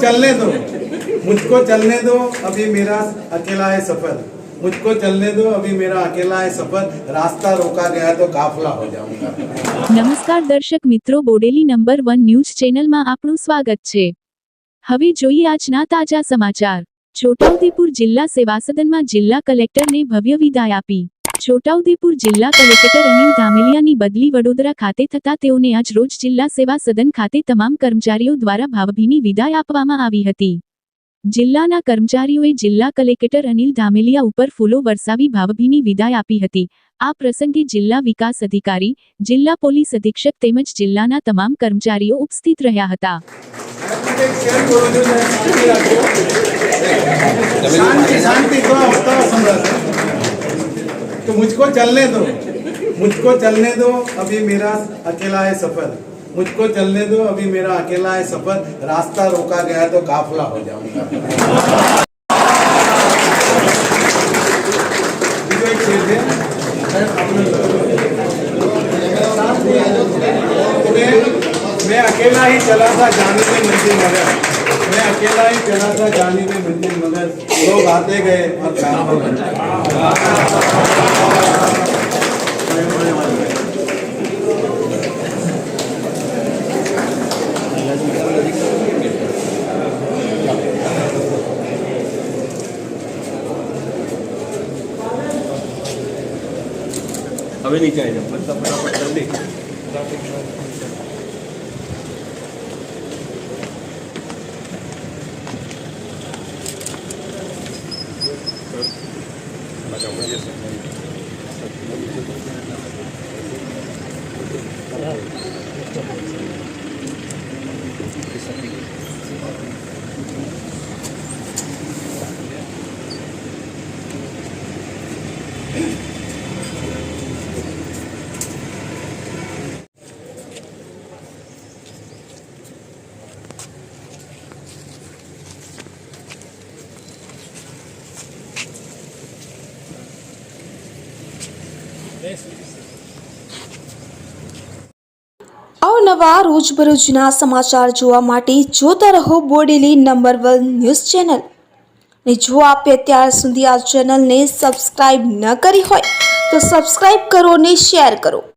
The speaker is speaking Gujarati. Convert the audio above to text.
चलने दो, मुझको चलने दो, अभी मेरा अकेला है सफर। मुझको चलने दो, अभी मेरा अकेला है सफर। रास्ता रोका गया तो काफला हो जाऊंगा। નમસ્કાર દર્શક મિત્રો, બોડેલી નંબર 1 ન્યૂઝ ચેનલમાં આપનું સ્વાગત છે। હવે જોઈએ આજના તાજા સમાચાર। છોટાઉદેપુર જિલ્લા સેવા સદનમાં જિલ્લા કલેક્ટરને ભવ્ય વિદાય આપી। છોટાઉદેપુર જિલ્લા કલેક્ટર અનિલ ધામેલિયાની બદલી વડોદરા ખાતે થતા તેઓને આજ રોજ જિલ્લા સેવા સદન ખાતે તમામ કર્મચારીઓ દ્વારા ભાવભીની વિદાય આપવામાં આવી હતી। જિલ્લાના કર્મચારીઓએ જિલ્લા કલેક્ટર અનિલ ધામેલિયા ઉપર ફૂલો વરસાવી ભાવભીની વિદાય આપી હતી। આ પ્રસંગે જિલ્લા વિકાસ અધિકારી, જિલ્લા પોલીસ અધિક્ષક તેમજ જિલ્લાના તમામ કર્મચારીઓ ઉપસ્થિત રહ્યા હતા। तो मुझको चलने दो, मुझको चलने दो, अभी मेरा अकेला है सफर। मुझको चलने दो, अभी मेरा अकेला है सफर। रास्ता रोका गया तो काफला हो जाऊंगा। एक शेर है, मैं अकेला ही चला था जाने में मंजिल मगर, मैं अकेला ही चला था जाने में मंजिल मगर, लोग आते गए और काम हो गया। હવે નીચે આવી જાઓ ફટાફટ જલ્દી અવનવા રોજબરોજના સમાચાર જોવા માટે જોતા રહો બોડેલી નંબર 1 ન્યૂઝ ચેનલ। ને જો આપે અત્યાર સુધી આ ચેનલને સબસ્ક્રાઇબ ન કરી હોય તો સબસ્ક્રાઇબ કરો ને શેર કરો।